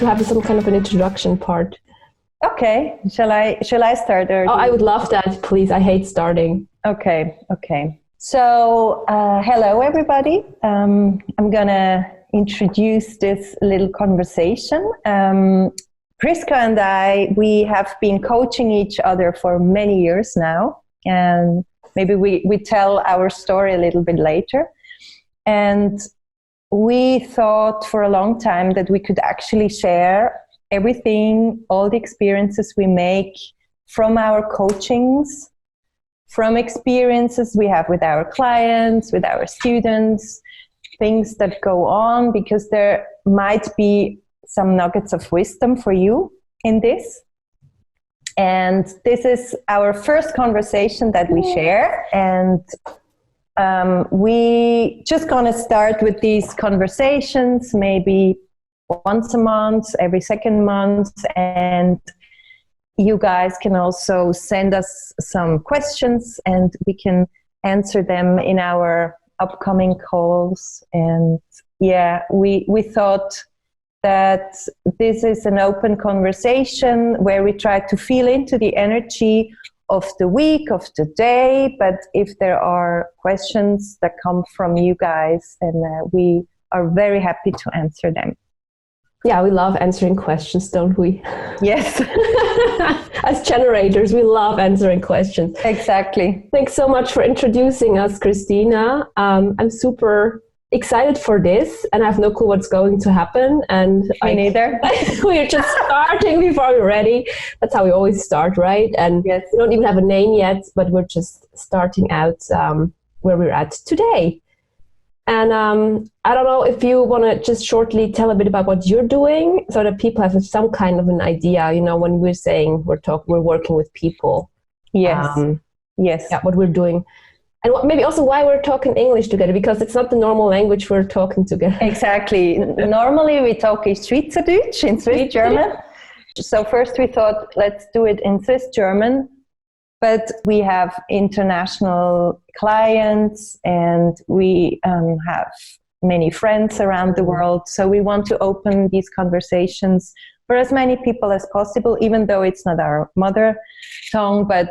going to have some kind of an introduction part. Okay. Shall I start? Or I would love that, please. I hate starting. Okay. So, hello, everybody. I'm going to introduce this little conversation. Prisca and I, we have been coaching each other for many years now. And maybe we tell our story a little bit later. And we thought for a long time that we could actually share everything, all the experiences we make from our coachings, from experiences we have with our clients, with our students, things that go on, because there might be some nuggets of wisdom for you in this. And this is our first conversation that we share. And we just gonna start with these conversations, maybe once a month, every second month, and you guys can also send us some questions and we can answer them in our upcoming calls. And yeah, we thought that this is an open conversation where we try to feel into the energy of the week, of the day, but if there are questions that come from you guys, and we are very happy to answer them. Yeah, we love answering questions, don't we? Yes. As generators, we love answering questions. Exactly. Thanks so much for introducing us, Christina. I'm super excited for this, and I have no clue what's going to happen. And Me neither. We're just starting before we're ready. That's how we always start, right? And yes. We don't even have a name yet, but we're just starting out where we're at today. And I don't know if you want to just shortly tell a bit about what you're doing, so that people have some kind of an idea. You know, when we're saying we're working with people. Yes. Yes. Yeah, what we're doing. And maybe also why we're talking English together, because it's not the normal language we're talking together. Exactly. Normally we talk in Schweizerdeutsch, in Swiss German. So first we thought, let's do it in Swiss German. But we have international clients and we have many friends around the world. So we want to open these conversations for as many people as possible, even though it's not our mother tongue. But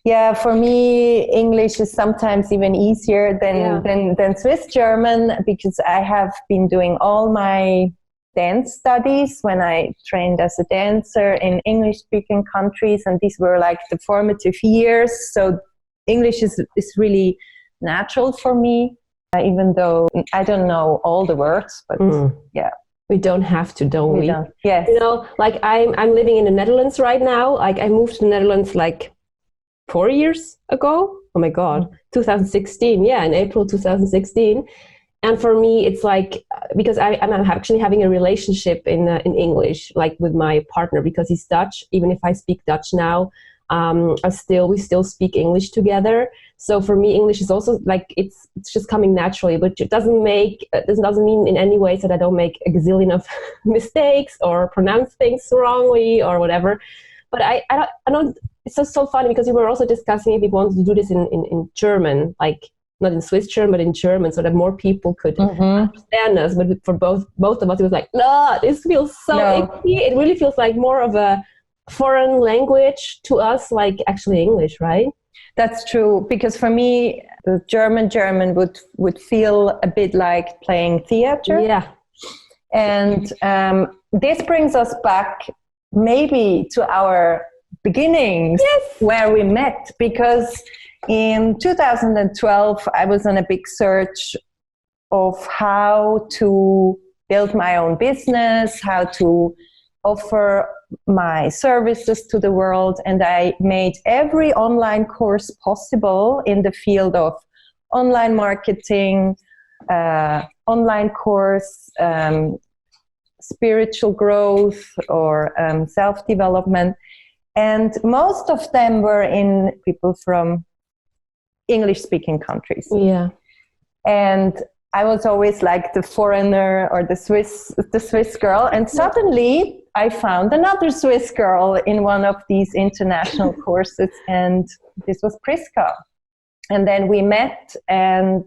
yeah, for me, English is sometimes even easier than Swiss German, because I have been doing all my dance studies when I trained as a dancer in English-speaking countries, and these were like the formative years. So English is really natural for me, even though I don't know all the words, but yeah. We don't have to, don't we? Don't. Yes. You know, like I'm living in the Netherlands right now. Like I moved to the Netherlands like 4 years ago. Oh my God, 2016. Yeah, in April 2016. And for me, it's like, because I'm actually having a relationship in English, like with my partner, because he's Dutch. Even if I speak Dutch now, we still speak English together. So for me, English is also like, it's just coming naturally, but it doesn't mean in any way that I don't make a gazillion of mistakes or pronounce things wrongly or whatever. But I don't, it's just so funny, because we were also discussing if we wanted to do this in German, like not in Swiss German, but in German, so that more people could understand us. But for both of us, it was like, no, this feels so icky. It really feels like more of a foreign language to us, like actually English, right? That's true, because for me, the German would feel a bit like playing theater. Yeah. And this brings us back maybe to our beginnings, where we met, because in 2012, I was on a big search of how to build my own business, how to offer my services to the world. And I made every online course possible in the field of online marketing, online course, spiritual growth, or self-development. And most of them were in people from English-speaking countries. Yeah. And I was always like the foreigner or the Swiss girl. And suddenly I found another Swiss girl in one of these international courses, and this was Prisca. And then we met, and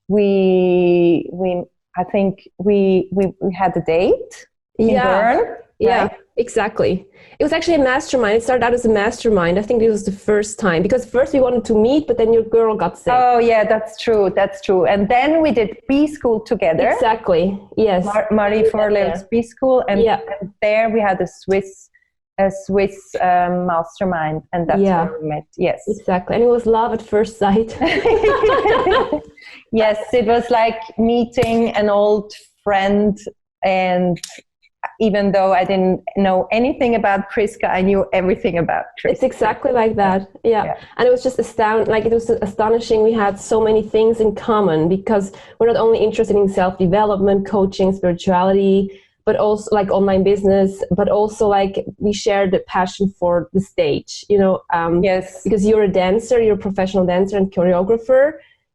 I think we had a date. in Bern. Yeah, right? exactly. It was actually a mastermind. It started out as a mastermind. I think this was the first time because first we wanted to meet, but then your girl got sick. Oh, yeah, that's true. That's true. And then we did B school together. Exactly. Yes. Marie Forleeuw's B school, and there we had a Swiss mastermind, and that's where we met. Yes, exactly. And it was love at first sight. Yes, it was like meeting an old friend, and even though I didn't know anything about Priska, I knew everything about Priska. It's exactly like that. Yeah. And it was just it was astonishing. We had so many things in common because we're not only interested in self-development, coaching, spirituality, but also like online business, but also like we shared the passion for the stage, yes, because you're a dancer, you're a professional dancer and choreographer,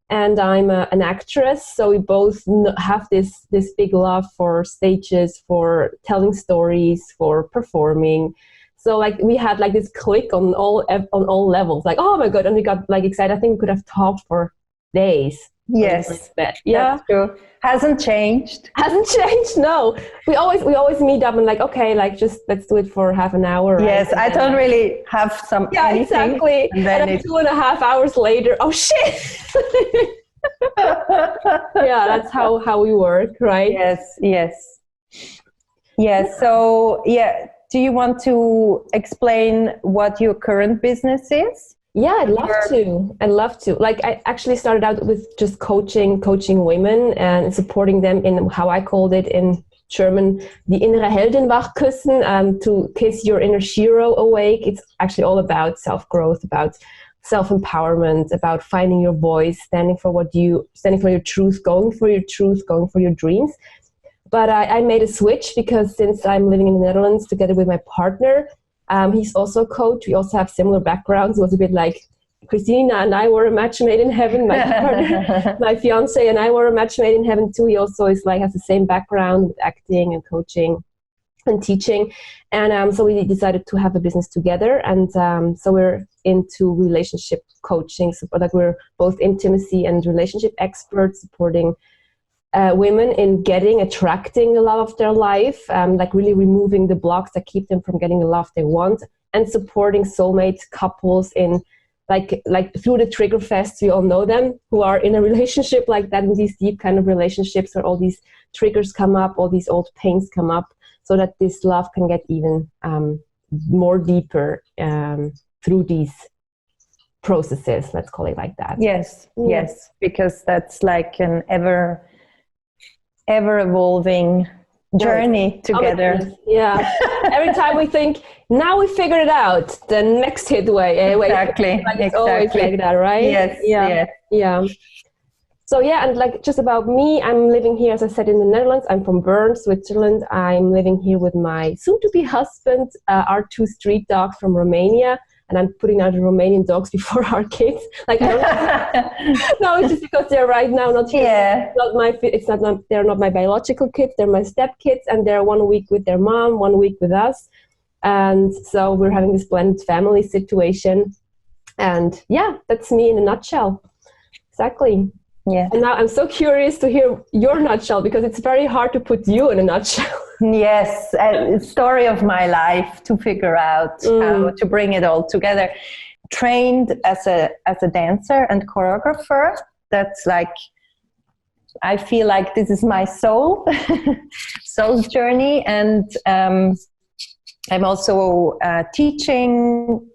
and I'm an actress. So we both have this big love for stages, for telling stories, for performing. So like we had like this click on all levels, like, oh my God. And we got like excited. I think we could have talked for days. Yes, that's true. Hasn't changed. No, we always meet up and like, okay, like just let's do it for half an hour. Yes, right? I don't really have anything. Exactly. And then 2.5 hours later, oh shit. Yeah, that's how we work, right? Yes. So do you want to explain what your current business is? Yeah, I'd love to. Like I actually started out with just coaching women and supporting them in how I called it in German, die innere Heldin wachküssen, to kiss your inner hero awake. It's actually all about self-growth, about self-empowerment, about finding your voice, standing for your truth, going for your dreams. But I made a switch because since I'm living in the Netherlands together with my partner, he's also a coach. We also have similar backgrounds. It was a bit like Christina and I were a match made in heaven. My partner, my fiance and I were a match made in heaven too. He also has the same background with acting and coaching and teaching. And so we decided to have a business together. And so we're into relationship coaching. So like we're both intimacy and relationship experts, supporting women in attracting the love of their life, like really removing the blocks that keep them from getting the love they want, and supporting soulmate couples in like through the trigger fests. We all know them, who are in a relationship like that, in these deep kind of relationships where all these triggers come up, all these old pains come up, so that this love can get even more deeper through these processes. Let's call it like that. Yes, because that's like an ever evolving journey together. Yeah. Every time we think, now we figured it out, the next hit Exactly. It's always like that, right? Yes. Yeah. So and like just about me, I'm living here, as I said, in the Netherlands. I'm from Bern, Switzerland. I'm living here with my soon-to-be husband, our 2 street dogs from Romania. And I'm putting out the Romanian dogs before our kids. Like, I don't no, it's just because they're right now not here. Yeah. They're not my biological kids. They're my step kids, and they're 1 week with their mom, 1 week with us. And so we're having this blended family situation. And that's me in a nutshell. Exactly. Yeah. And now I'm so curious to hear your nutshell, because it's very hard to put you in a nutshell. Yes, a story of my life to figure out how to bring it all together. Trained as a dancer and choreographer. That's like, I feel like this is my soul's journey. And I'm also teaching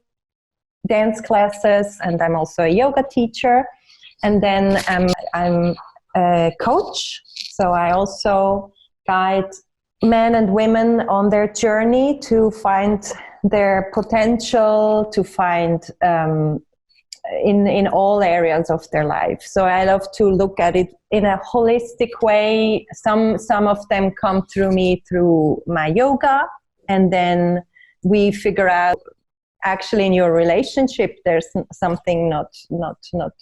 dance classes, and I'm also a yoga teacher. And then I'm a coach. So I also guide men and women on their journey to find their potential, to find in all areas of their life. So I love to look at it in a holistic way. Some of them come through me through my yoga, and then we figure out, actually in your relationship there's something not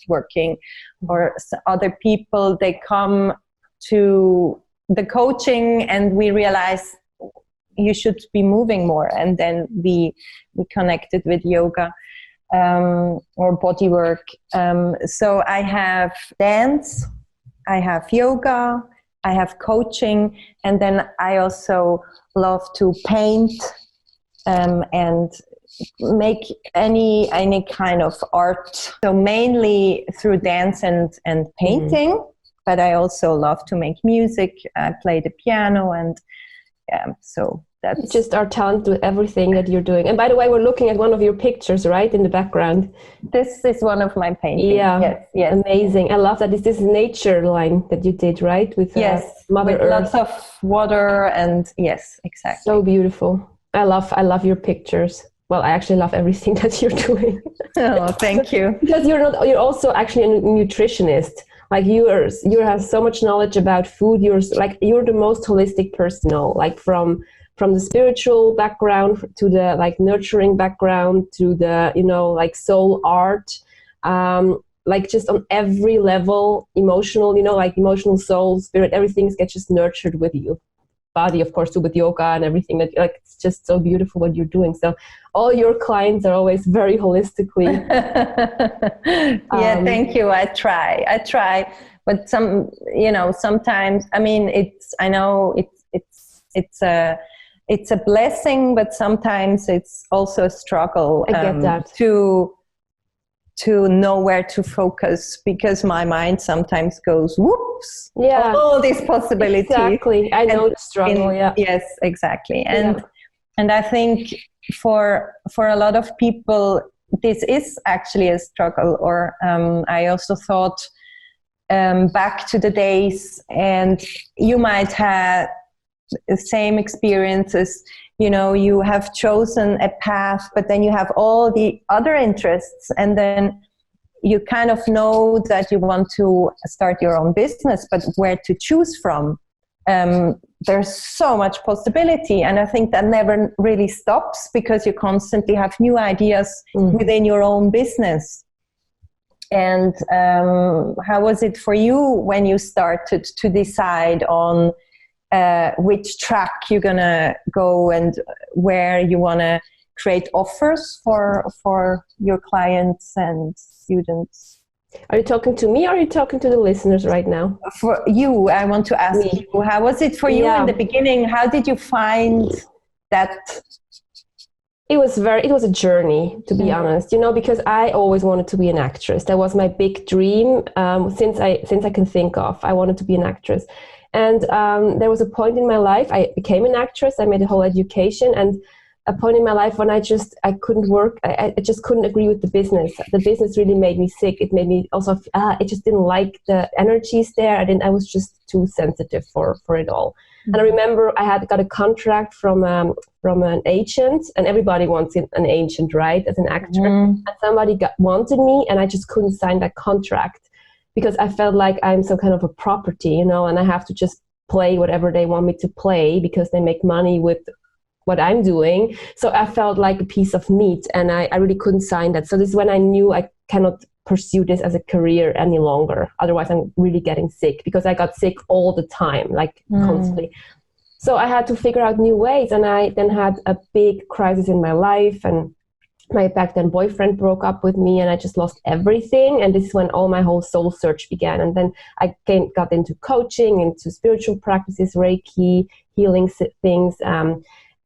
working, or other people, they come to the coaching and we realize you should be moving more, and then we connected with yoga or body work. So I have dance, I have yoga, I have coaching, and then I also love to paint and make any kind of art. So mainly through dance and painting, but I also love to make music. I play the piano, and so that's... You just are talented with everything that you're doing. And by the way, we're looking at one of your pictures, right, in the background. This is one of my paintings. Yeah, yes. Amazing. I love that. This nature line that you did, right? With Mother with Earth. Lots of water, and yes, exactly. So beautiful. I love your pictures. Well, I actually love everything that you're doing. Oh, thank you. Because you're also actually a nutritionist. Like you have so much knowledge about food. You're the most holistic person, like from the spiritual background to the like nurturing background to the like soul art, like just on every level, emotional, like emotional, soul, spirit, everything gets just nurtured with you. Body, of course, too, with yoga and everything. That it's just so beautiful what you're doing. So all your clients are always very holistically. Yeah, thank you. I try, but sometimes, I mean, I know it's a blessing, but sometimes it's also a struggle. I get that. To know where to focus, because my mind sometimes goes, whoops, all these possibilities. Exactly. I know the struggle. Yes, exactly. And I think for a lot of people, this is actually a struggle. Or I also thought back to the days, and you might have the same experiences. You have chosen a path, but then you have all the other interests, and then you kind of know that you want to start your own business, but where to choose from? There's so much possibility, and I think that never really stops, because you constantly have new ideas within your own business. And how was it for you when you started to decide on which track you're gonna go and where you want to create offers for your clients and students? Are you talking to me, or are you talking to the listeners right now? For you, I want to ask you, how was it for you in the beginning? How did you find that? It was a journey, to be honest, because I always wanted to be an actress. That was my big dream since I can think of. I wanted to be an actress. And there was a point in my life, I became an actress, I made a whole education, and a point in my life when I couldn't work, I just couldn't agree with the business. The business really made me sick. It made me also, I just didn't like the energies there. I was just too sensitive for it all. And I remember I had got a contract from an agent, and everybody wants an agent, right, as an actor. And somebody wanted me, and I just couldn't sign that contract, because I felt like I'm some kind of a property, and I have to just play whatever they want me to play, because they make money with what I'm doing. So I felt like a piece of meat, and I really couldn't sign that. So this is when I knew I cannot pursue this as a career any longer. Otherwise, I'm really getting sick, because I got sick all the time, like constantly. So I had to figure out new ways, and I then had a big crisis in my life, and my back then boyfriend broke up with me, and I just lost everything. And this is when all my whole soul search began. And then I got into coaching, into spiritual practices, Reiki, healing things.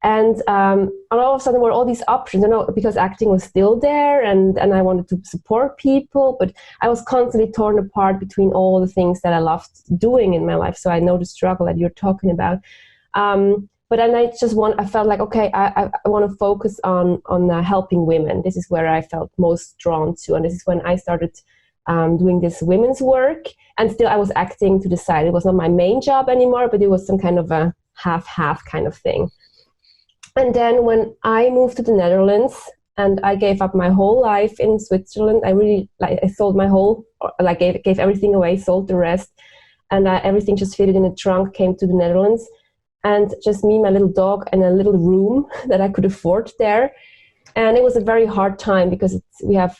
And all of a sudden, there were all these options, because acting was still there, and I wanted to support people, but I was constantly torn apart between all the things that I loved doing in my life. So I know the struggle that you're talking about. But then I felt like, okay, I want to focus on helping women. This is where I felt most drawn to. And this is when I started doing this women's work. And still I was acting to the side. It was not my main job anymore, but it was some kind of a half-half kind of thing. And then when I moved to the Netherlands and I gave up my whole life in Switzerland, I sold my whole, gave everything away, sold the rest. And everything just fitted in a trunk, came to the Netherlands. And just me, my little dog, and a little room that I could afford there. And it was a very hard time, because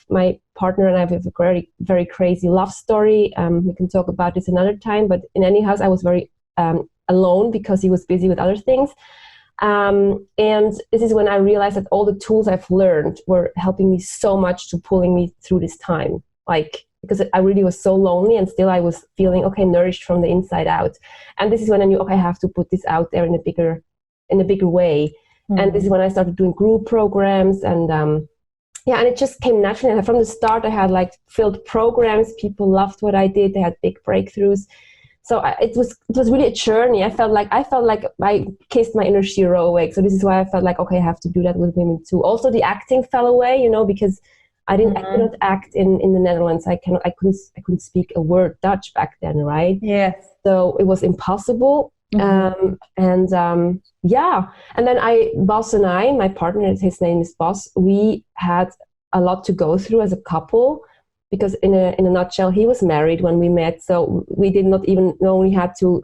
my partner and I have a very, very crazy love story. We can talk about this another time. But in any house, I was very alone, because he was busy with other things. And this is when I realized that all the tools I've learned were helping me so much to pulling me through this time. Because I really was so lonely, and still I was feeling, nourished from the inside out. And this is when I knew, I have to put this out there in in a bigger way. And this is when I started doing group programs, and and it just came naturally. And from the start, I had like filled programs. People loved what I did. They had big breakthroughs. So it was really a journey. I felt like I kissed my inner Shiro awake. So this is why I felt like, okay, I have to do that with women too. Also, the acting fell away, you know, because I couldn't act in the Netherlands. I couldn't speak a word Dutch back then, right? Yes. So it was impossible. And then Bas and I, my partner, his name is Bas, we had a lot to go through as a couple, because in a nutshell, he was married when we met. So we did not even only had to,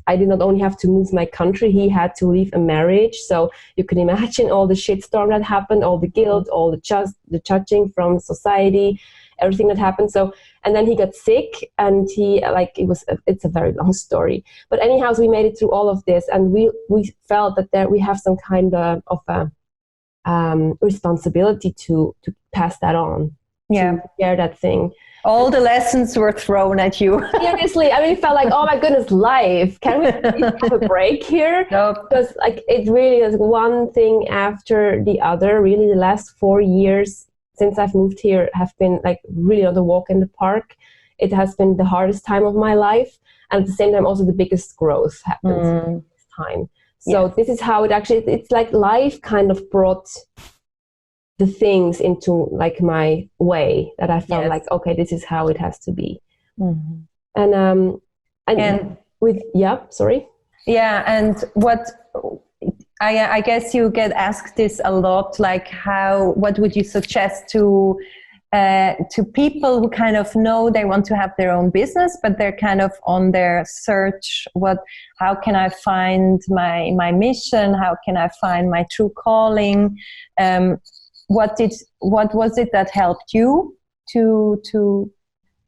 I did not only have to move my country, he had to leave a marriage. So you can imagine all the shitstorm that happened, all the guilt, all the judging from society, everything that happened. So, and then he got sick, and it's a very long story. But anyhow, so we made it through all of this, and we felt that there we have some kind of a responsibility to pass that on. To share that thing. All the lessons were thrown at you. Seriously, I mean, it felt like, oh my goodness, life. Can we have a break here? Nope. Because like it really is one thing after the other. Really, the last 4 years since I've moved here have been like really not a walk in the park. It has been the hardest time of my life, and at the same time, also the biggest growth happened this time. So this is how it's like life kind of brought the things into like my way that I felt like, okay, this is how it has to be. And with sorry. Yeah, and what I guess you get asked this a lot, like what would you suggest to people who kind of know they want to have their own business, but they're kind of on their search, how can I find my mission? How can I find my true calling? What was it that helped you to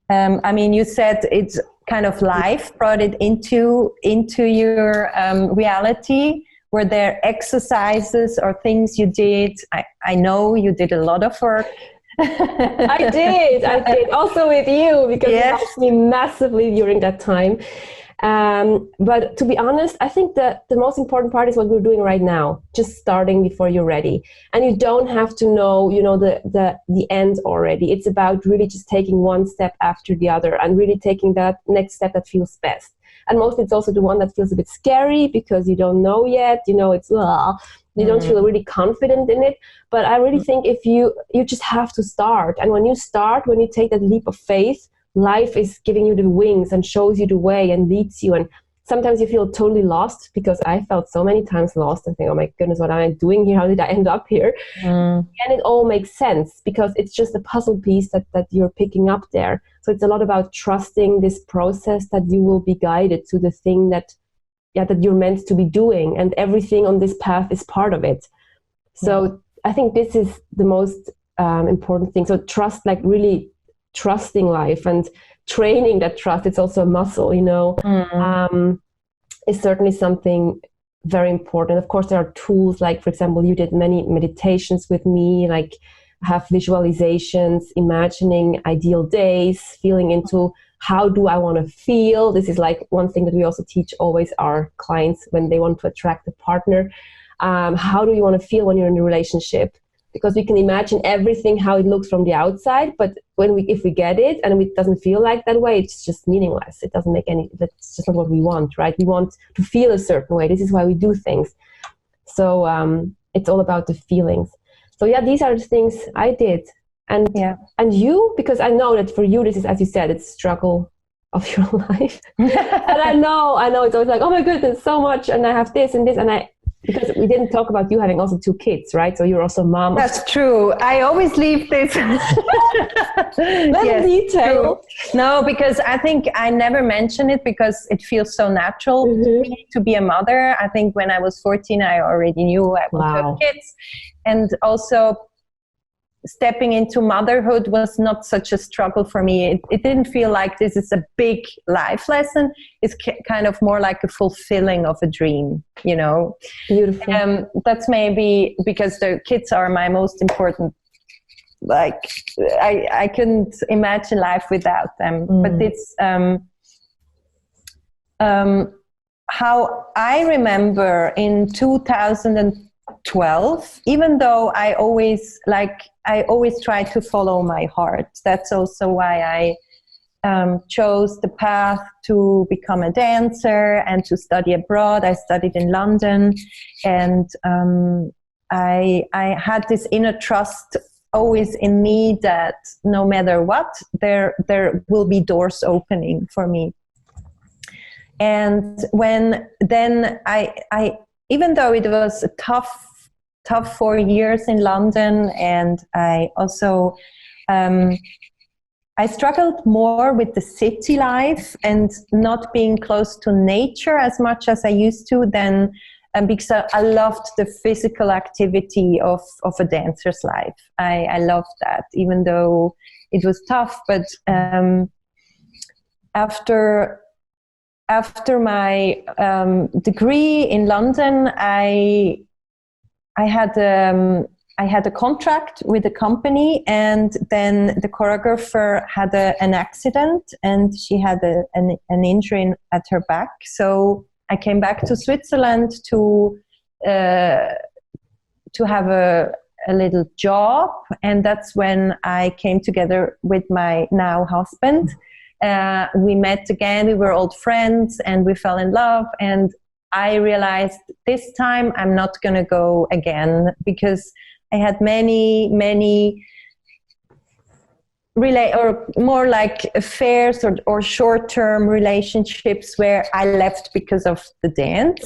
I mean, you said it's kind of life brought it into your reality. Were there exercises or things you did? I know you did a lot of work. I did also with you, because it helped me massively during that time. But to be honest, I think that the most important part is what we're doing right now, just starting before you're ready. And you don't have to know, the end already. It's about really just taking one step after the other and really taking that next step that feels best. And mostly it's also the one that feels a bit scary because you don't know yet, it's, you don't feel really confident in it. But I really think if you just have to start. And when you take that leap of faith, life is giving you the wings and shows you the way and leads you. And sometimes you feel totally lost, because I felt so many times lost and think, oh my goodness, what am I doing here? How did I end up here? And it all makes sense, because it's just a puzzle piece that you're picking up there. So it's a lot about trusting this process, that you will be guided to the thing that you're meant to be doing. And everything on this path is part of it. So I think this is the most important thing. So trust, like really trusting life and training that trust. It's also a muscle, is certainly something very important. Of course, there are tools, like, for example, you did many meditations with me, like have visualizations, imagining ideal days, feeling into how do I want to feel. This is like one thing that we also teach always our clients when they want to attract a partner. How do you want to feel when you're in a relationship? Because we can imagine everything, how it looks from the outside, but if we get it and it doesn't feel like that way, it's just meaningless. It doesn't make that's just not what we want, right? We want to feel a certain way. This is why we do things. So it's all about the feelings. So these are the things I did. And you, because I know that for you, this is, as you said, it's struggle of your life. And I know it's always like, oh my goodness, so much. And I have this and this. And because we didn't talk about you having also 2 kids, right? So you're also mom. That's true. I always leave this little detail. True. No, because I think I never mention it because it feels so natural to me to be a mother. I think when I was 14, I already knew I wanted to have kids. And also stepping into motherhood was not such a struggle for me. It didn't feel like this is a big life lesson. It's kind of more like a fulfilling of a dream, Beautiful. That's maybe because the kids are my most important. Like I couldn't imagine life without them. But it's how I remember in 2012, even though I always try to follow my heart. That's also why I chose the path to become a dancer and to study abroad. I studied in London, and I had this inner trust always in me that no matter what, there will be doors opening for me. And then I even though it was a tough 4 years in London, and I also I struggled more with the city life and not being close to nature as much as I used to then, because I loved the physical activity of a dancer's life. I loved that, even though it was tough. But after my degree in London, I had a contract with a company, and then the choreographer had an accident, and she had an injury at her back. So I came back to Switzerland to have a little job, and that's when I came together with my now husband. We met again, we were old friends, and we fell in love, and I realized this time I'm not going to go again, because I had many or more like affairs or short-term relationships where I left because of the dance.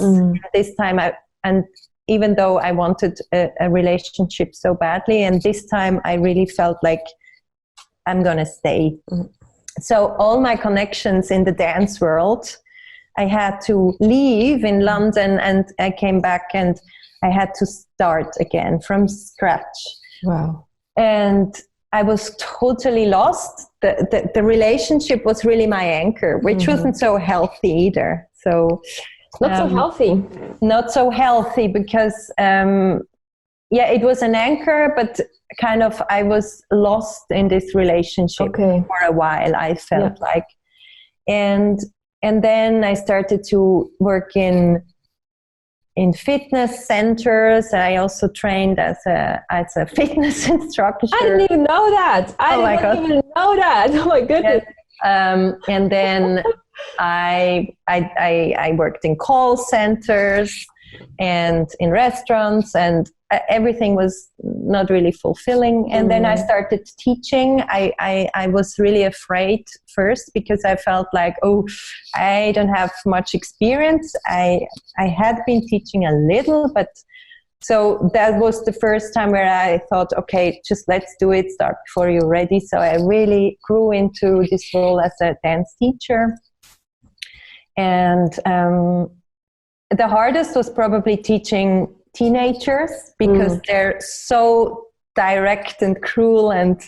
This time and even though I wanted a relationship so badly, and this time I really felt like I'm going to stay. So all my connections in the dance world, I had to leave in London, and I came back and I had to start again from scratch. Wow. And I was totally lost. The relationship was really my anchor, which wasn't so healthy either. So not so healthy. Not so healthy because, it was an anchor, but kind of I was lost in this relationship for a while, I felt like. And then I started to work in fitness centers. I also trained as a fitness instructor. I didn't even know that. I didn't even know that. Oh my goodness. Yes. And then I worked in call centers and in restaurants, and everything was not really fulfilling. And then I started teaching. I was really afraid first because I felt like, I don't have much experience. I had been teaching a little, but so that was the first time where I thought, okay, just let's do it, start before you're ready. So I really grew into this role as a dance teacher. And the hardest was probably teaching teenagers, because they're so direct and cruel and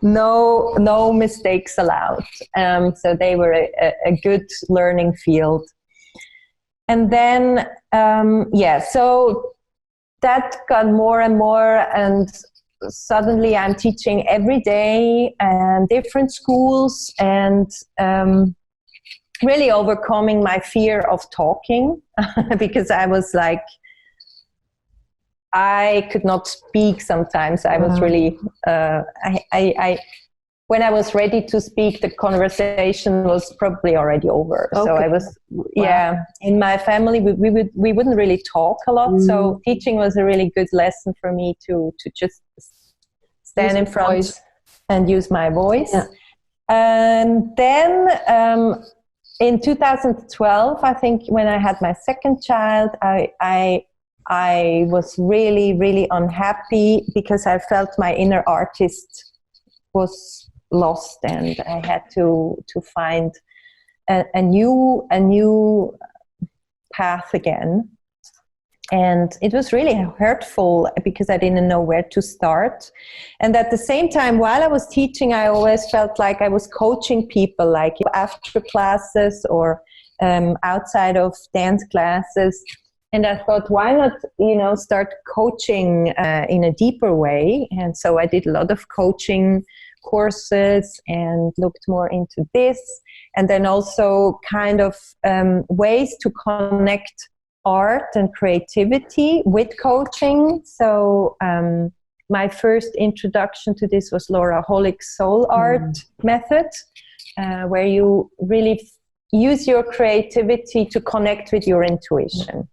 no mistakes allowed. So they were a good learning field. And then, so that got more and more, and suddenly I'm teaching every day and different schools, and really overcoming my fear of talking because I was like, I could not speak sometimes. I was really, when I was ready to speak, the conversation was probably already over. Okay. So I was, in my family, we wouldn't really talk a lot. So teaching was a really good lesson for me to just stand in front and use my voice. Yeah. And then in 2012, I think when I had my second child, I was really, really unhappy because I felt my inner artist was lost, and I had to find a new path again. And it was really hurtful because I didn't know where to start. And at the same time, while I was teaching, I always felt like I was coaching people, like after classes or outside of dance classes. And I thought, why not, start coaching in a deeper way? And so I did a lot of coaching courses and looked more into this. And then also kind of ways to connect art and creativity with coaching. So my first introduction to this was Laura Holick's soul art method, where you really use your creativity to connect with your intuition.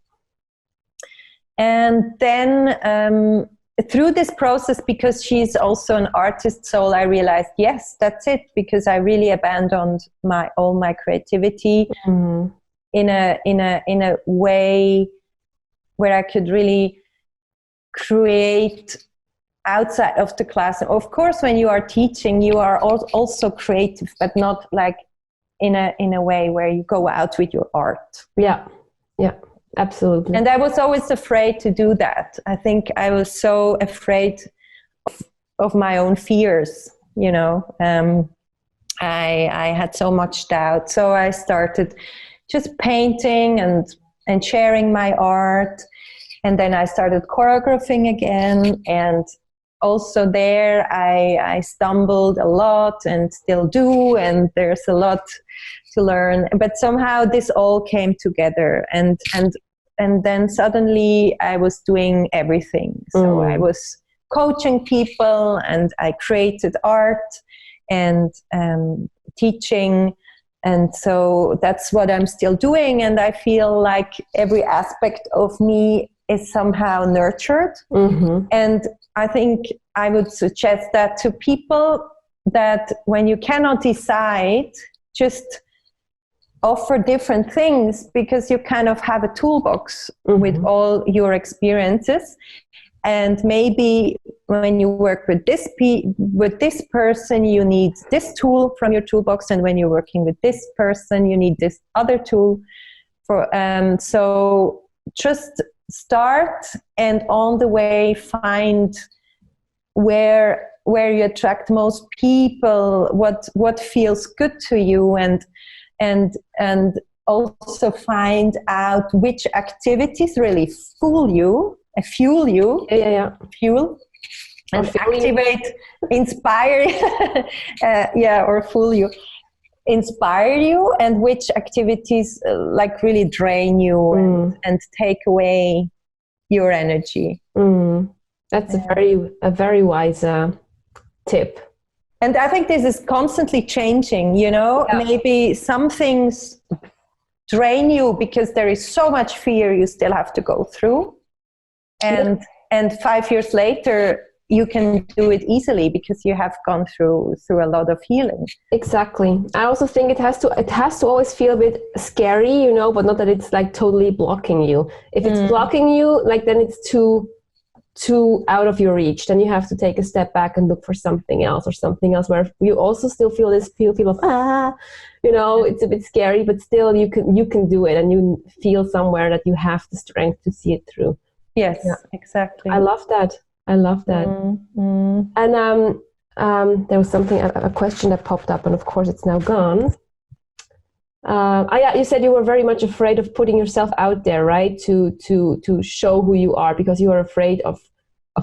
And then through this process, because she's also an artist soul, I realized, yes, that's it, because I really abandoned all my creativity in a way where I could really create outside of the class. Of course, when you are teaching, you are also creative, but not like in a way where you go out with your art. Yeah, absolutely. And I was always afraid to do that. I think I was so afraid of my own fears, you know. I had so much doubt. So I started just painting and sharing my art. And then I started choreographing again. And also there I stumbled a lot and still do. And there's a lot to learn. But somehow this all came together. And then suddenly I was doing everything. So I was coaching people, and I created art and teaching. And so that's what I'm still doing. And I feel like every aspect of me is somehow nurtured. And I think I would suggest that to people, that when you cannot decide, just offer different things, because you kind of have a toolbox with all your experiences. And maybe when you work with this person, you need this tool from your toolbox, and when you're working with this person, you need this other tool. So just start, and on the way find where you attract most people, what feels good to you, and also find out which activities really fuel you, and activate, inspire, or fool you, inspire you, and which activities like really drain you and take away your energy. That's a very wise tip. And I think this is constantly changing, you know. Maybe some things drain you because there is so much fear you still have to go through. And 5 years later, you can do it easily because you have gone through a lot of healing. Exactly. I also think it has to always feel a bit scary, you know, but not that it's like totally blocking you. If it's blocking you, like, then it's too out of your reach. Then you have to take a step back and look for something else where you also still feel this feel of you know, it's a bit scary, but still you can do it, and you feel somewhere that you have the strength to see it through. Yes, exactly. I love that. And there was something, a question that popped up, and of course it's now gone. You said you were very much afraid of putting yourself out there, right? To show who you are, because you are afraid of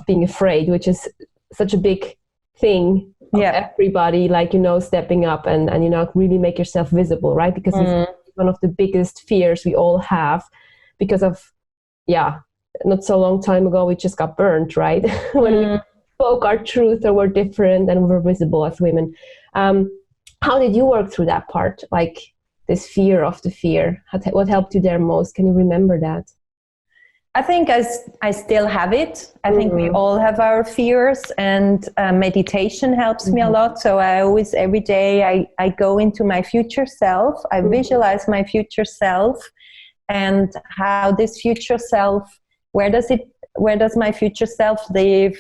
being afraid, which is such a big thing of everybody, like, you know, stepping up and you know, really make yourself visible, right? Because it's one of the biggest fears we all have, because of, not so long time ago, we just got burned, right? When we spoke our truth, or were different and were visible as women. How did you work through that part? Like, this fear of the fear, what helped you there most? Can you remember that? I think I still have it. I think we all have our fears, and meditation helps me a lot. So I always, every day, I go into my future self. I visualize my future self, and how this future self, where does my future self live?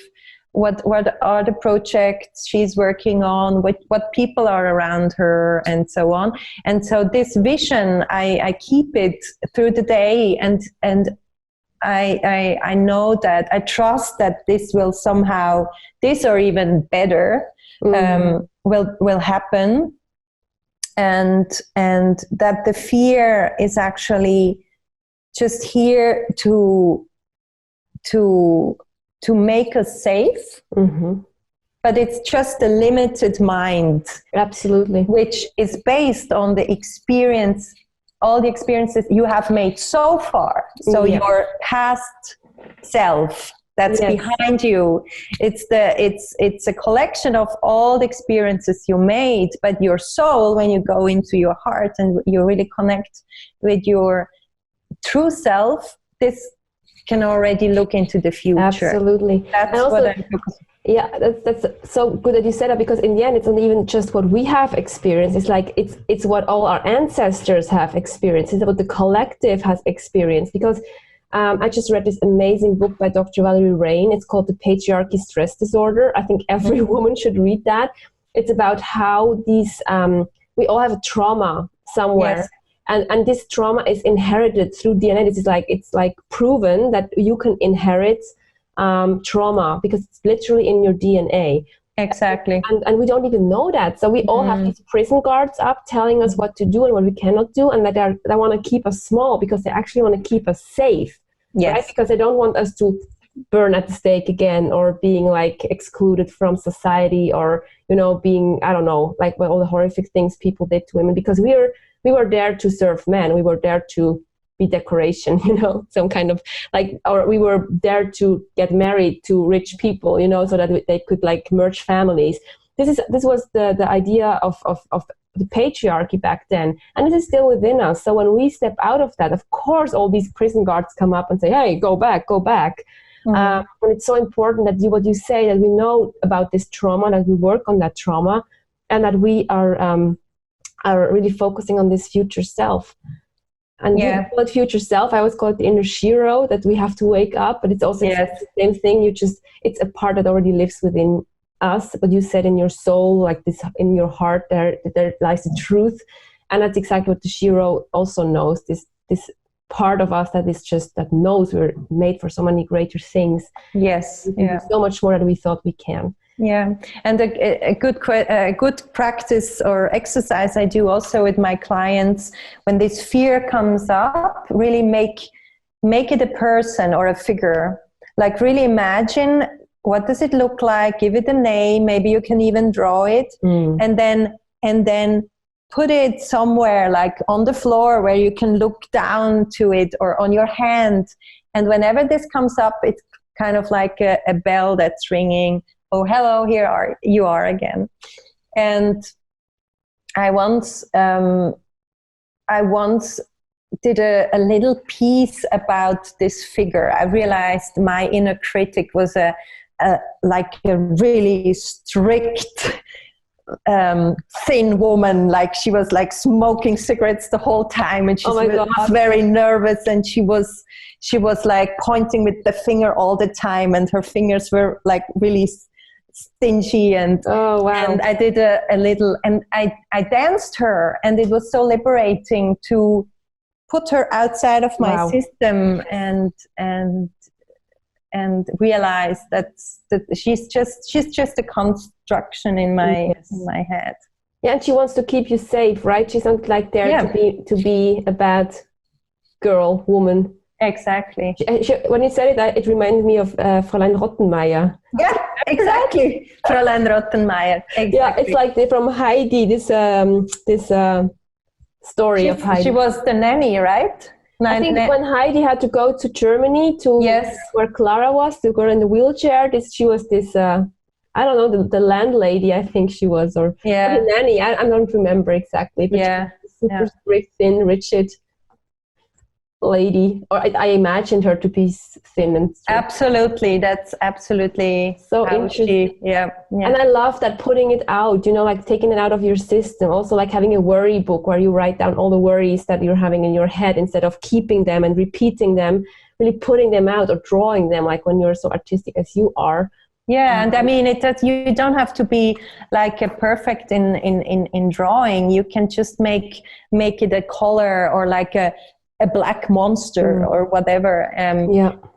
What are the projects she's working on? What people are around her, and so on. And so this vision, I keep it through the day, and I know that, I trust that this will somehow, this or even better, will happen, and that the fear is actually just here to make us safe, but it's just a limited mind. Absolutely. Which is based on the experience, all the experiences you have made so far. So your past self that's behind you, it's a collection of all the experiences you made, but your soul, when you go into your heart and you really connect with your true self, this can already look into the future. Absolutely. That's what I'm focusing. Yeah, that's so good that you said that, because in the end, it's not even just what we have experienced. It's like it's what all our ancestors have experienced. It's what the collective has experienced. Because I just read this amazing book by Dr. Valerie Rain. It's called The Patriarchy Stress Disorder. I think every woman should read that. It's about how these we all have a trauma somewhere. Yes. And this trauma is inherited through DNA. It's like proven that you can inherit trauma because it's literally in your DNA. Exactly. And we don't even know that. So we all have these prison guards up telling us what to do and what we cannot do, and that they want to keep us small because they actually want to keep us safe. Yes. Right? Because they don't want us to burn at the stake again, or being like excluded from society, or being, I don't know, like all the horrific things people did to women, because we were there to serve men. We were there to be decoration, some kind of like, or we were there to get married to rich people, so that they could like merge families. This was the idea of the patriarchy back then, and it is still within us. So when we step out of that, of course, all these prison guards come up and say, "Hey, go back, go back." And it's so important that what you say, that we know about this trauma, that we work on that trauma, and that we are really focusing on this future self. And you call it future self. I always call it the inner Shiro, that we have to wake up, but it's also the same thing. It's a part that already lives within us. But you said in your soul, like this, in your heart, there lies the truth. And that's exactly what the Shiro also knows. This part of us that knows we're made for so many greater things. Yes. We can do so much more than we thought we can. Yeah, and a good practice or exercise I do also with my clients, when this fear comes up, really make it a person or a figure. Like really imagine, what does it look like? Give it a name. Maybe you can even draw it, and then put it somewhere, like on the floor where you can look down to it, or on your hand. And whenever this comes up, it's kind of like a bell that's ringing. Oh, hello, you are again. And I once did a little piece about this figure. I realized my inner critic was a really strict, thin woman. Like she was like smoking cigarettes the whole time, and she was very nervous, and she was like pointing with the finger all the time, and her fingers were like really stingy, and and I did a little, and I danced her, and it was so liberating to put her outside of my system and realize that she's just a construction in my head. Yeah, and she wants to keep you safe, right? She's not like there to be a bad girl, woman. Exactly. When you said it, it reminded me of Fräulein Rottenmeier. Yeah, exactly. Fräulein Rottenmeier. Exactly. Yeah, it's like from Heidi, this story of Heidi. She was the nanny, right? I think when Heidi had to go to Germany to where Clara was, to go in the wheelchair, she was this, I don't know, the landlady, I think she was, or the nanny. I don't remember exactly. But she was super strict, thin, rigid lady, or I imagined her to be thin and strict. Absolutely, that's absolutely so interesting. And I love that, putting it out, like taking it out of your system. Also, like having a worry book where you write down all the worries that you're having in your head, instead of keeping them and repeating them, really putting them out, or drawing them, like when you're so artistic as you are. Yeah, and I mean, you don't have to be like a perfect in drawing. You can just make it a color, or like a black monster or whatever.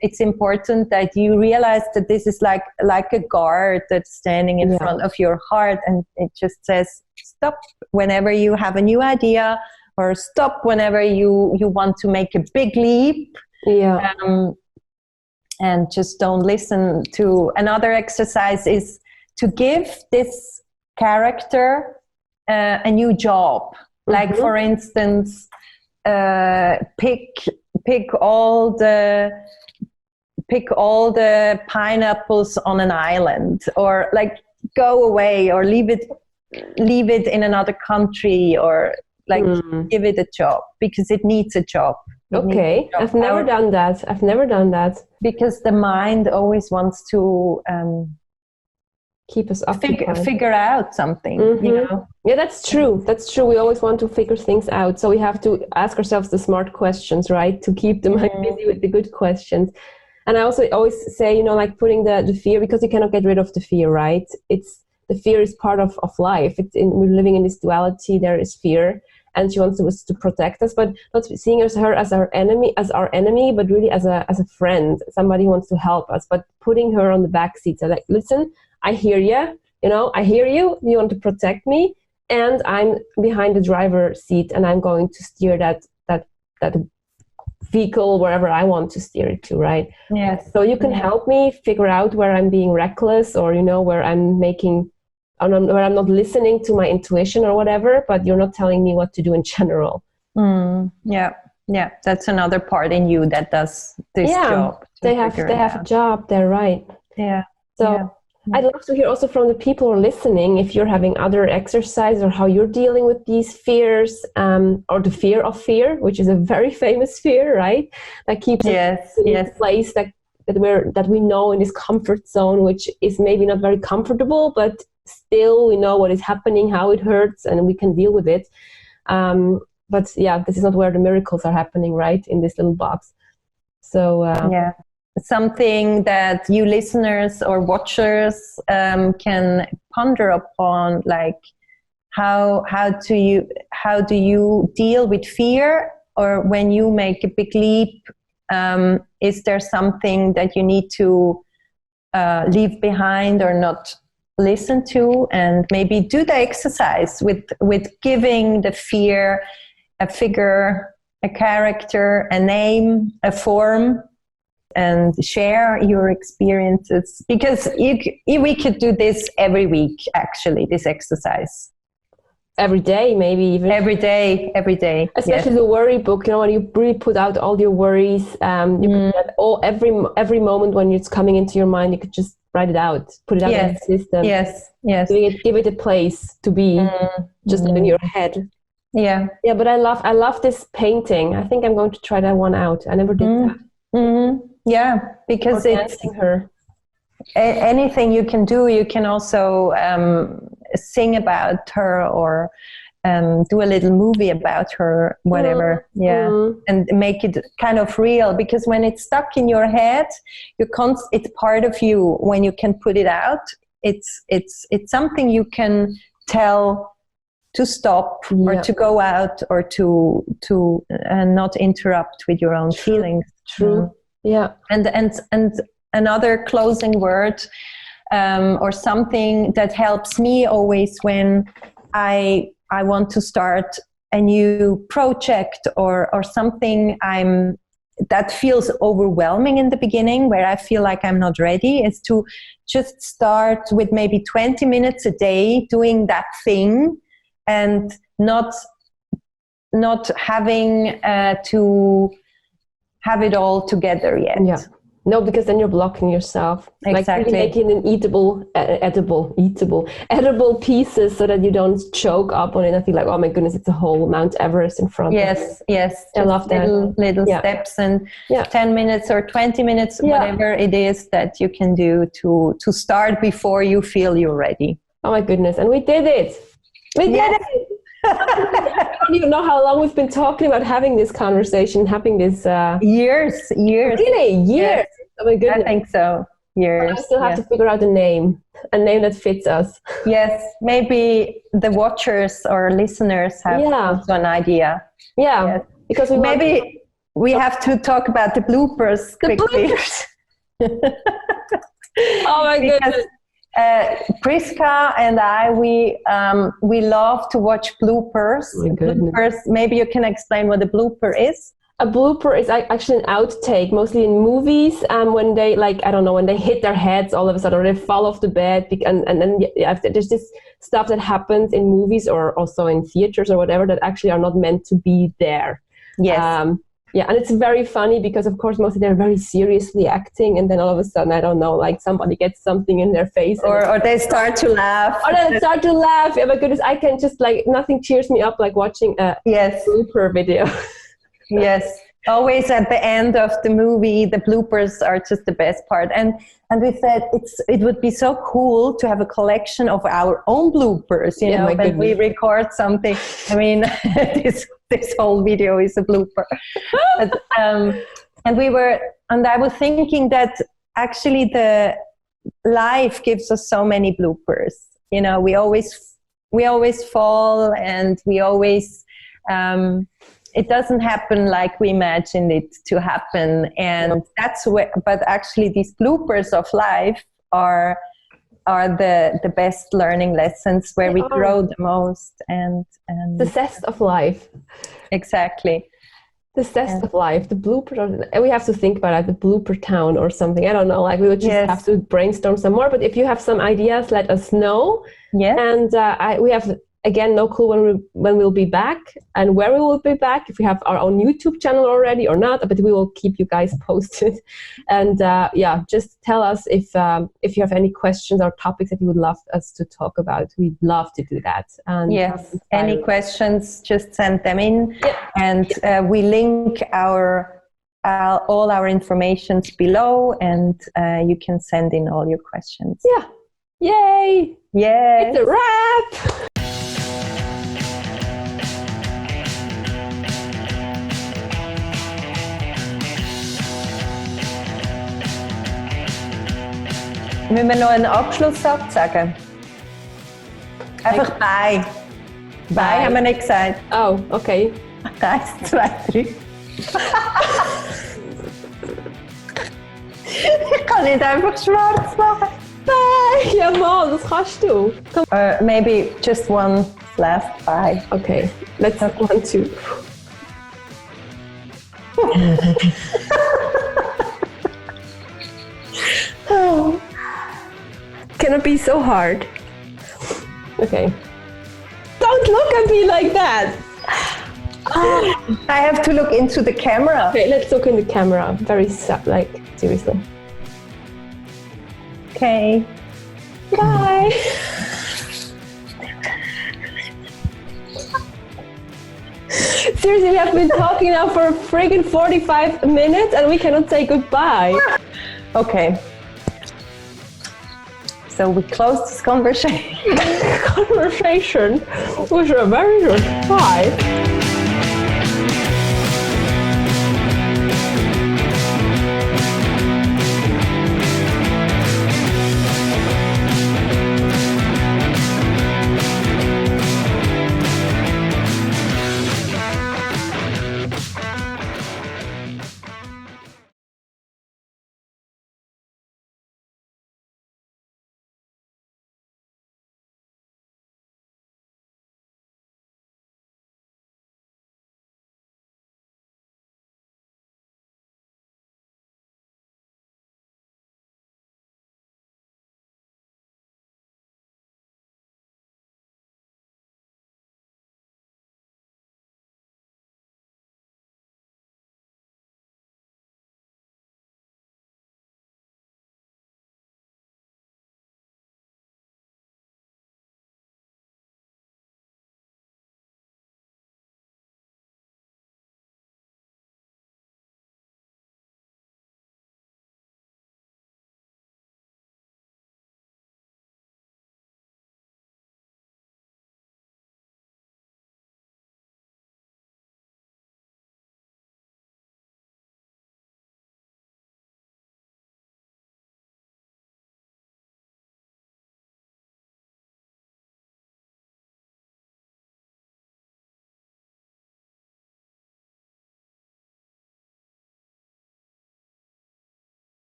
It's important that you realize that this is like a guard that's standing in front of your heart, and it just says stop whenever you have a new idea, or stop whenever you want to make a big leap. And just don't listen to. Another exercise is to give this character a new job. Like, for instance, pick all the pineapples on an island, or like go away, or leave it in another country, or like give it a job because it needs a job. Okay, I've never done that. Because the mind always wants to keep us occupied. Figure out something, you know? Yeah, that's true. We always want to figure things out. So we have to ask ourselves the smart questions, right? To keep the mind busy with the good questions. And I also always say, you know, like putting the fear, because you cannot get rid of the fear, right? The fear is part of life. We're living in this duality. There is fear, and she wants to protect us, but not seeing her as our enemy, but really as a friend, somebody who wants to help us. But putting her on the back seat, so like, listen, I hear you. You know, I hear you. You want to protect me, and I'm behind the driver's seat, and I'm going to steer that vehicle wherever I want to steer it to, right? Yes. So you can help me figure out where I'm being reckless, or, you know, where I'm not listening to my intuition or whatever, but you're not telling me what to do in general. Yeah. That's another part in you that does this job. They have a job there, right? Yeah. So I'd love to hear also from the people who are listening, if you're having other exercise or how you're dealing with these fears, or the fear of fear, which is a very famous fear, right? That keeps us in a place that we know, in this comfort zone, which is maybe not very comfortable, but still we know what is happening, how it hurts, and we can deal with it. But yeah, this is not where the miracles are happening, right? In this little box. So something that you listeners or watchers can ponder upon, like how do you deal with fear, or when you make a big leap, is there something that you need to leave behind or not listen to, and maybe do the exercise with giving the fear a figure, a character, a name, a form, and share your experiences, because we could do this every week, actually, this exercise. Every day, maybe even. Every day. Especially the worry book, you know, when you really put out all your worries, you could every moment when it's coming into your mind, you could just write it out, put it out in the system. Yes. Give it a place to be, just in your head. Yeah. But I love this painting. I think I'm going to try that one out. I never did that. Yeah, because it's her. Anything you can do. You can also sing about her, or do a little movie about her, whatever. And make it kind of real, because when it's stuck in your head, it's part of you. When you can put it out, it's something you can tell to stop, or to go out, or to not interrupt with your own feelings. True. Yeah. And another closing word, or something that helps me always when I want to start a new project, or something that feels overwhelming in the beginning, where I feel like I'm not ready, is to just start with maybe 20 minutes a day doing that thing, and not having to have it all together yet. Yeah. No, because then you're blocking yourself. Exactly. Like really making an edible pieces, so that you don't choke up on it and feel like, oh my goodness, it's a whole Mount Everest in front of you. Yes. I love that. Little steps, and 10 minutes or 20 minutes, whatever it is that you can do to start before you feel you're ready. Oh my goodness. And we did it. We did it. I don't even know how long we've been talking about having this conversation, having this years. Really, years. Yes. Oh my goodness. I think so. Years. But I still have to figure out a name that fits us. Yes, maybe the watchers or listeners have also an idea. Yeah, because we have to talk about the bloopers quickly. Oh my goodness. Priska and I, we love to watch bloopers. Oh my goodness. Bloopers. Maybe you can explain what a blooper is. A blooper is actually an outtake, mostly in movies, when they, like, I don't know, when they hit their heads all of a sudden, or they fall off the bed, and then there's this stuff that happens in movies or also in theaters or whatever that actually are not meant to be there. Yes. Yeah, and it's very funny because, of course, mostly they're very seriously acting, and then all of a sudden, I don't know, like somebody gets something in their face. Or they start to laugh. Or they start to laugh. Yeah, my goodness, I can just, like, nothing cheers me up like watching a blooper video. Yes. Always at the end of the movie, the bloopers are just the best part. And we said it would be so cool to have a collection of our own bloopers, you know, when we record something. I mean, this whole video is a blooper. But, and I was thinking that actually the life gives us so many bloopers. You know, we always fall, and we always, it doesn't happen like we imagined it to happen. And that's where, but actually these bloopers of life are the best learning lessons, where we grow the most. And the zest of life. Exactly. The zest of life, the blooper, and we have to think about it, the blooper town or something. I don't know, like we would just have to brainstorm some more. But if you have some ideas, let us know. Yeah. And we have, again, no clue when we'll be back and where we will be back, if we have our own YouTube channel already or not, but we will keep you guys posted. And just tell us if you have any questions or topics that you would love us to talk about. We'd love to do that. And any questions, just send them in. And we link all our informations below, and you can send in all your questions. Yeah. Yay! Yes. It's a wrap! Müssen wir noch einen Abschlusssatz sagen? Einfach bye. Bye haben wir nicht gesagt. Oh, okay. 1, 2, 3. Ich kann nicht einfach schwarz machen. Bye! Ja, Mann, das kannst du. Maybe just one last bye. Okay, let's 1, 2. Oh. Can it be so hard? Okay. Don't look at me like that! I have to look into the camera. Okay, let's look in the camera. Very seriously. Okay. Bye! Seriously, we have been talking now for a friggin' 45 minutes and we cannot say goodbye. Okay. So we close this conversation. Conversation was a very good bye.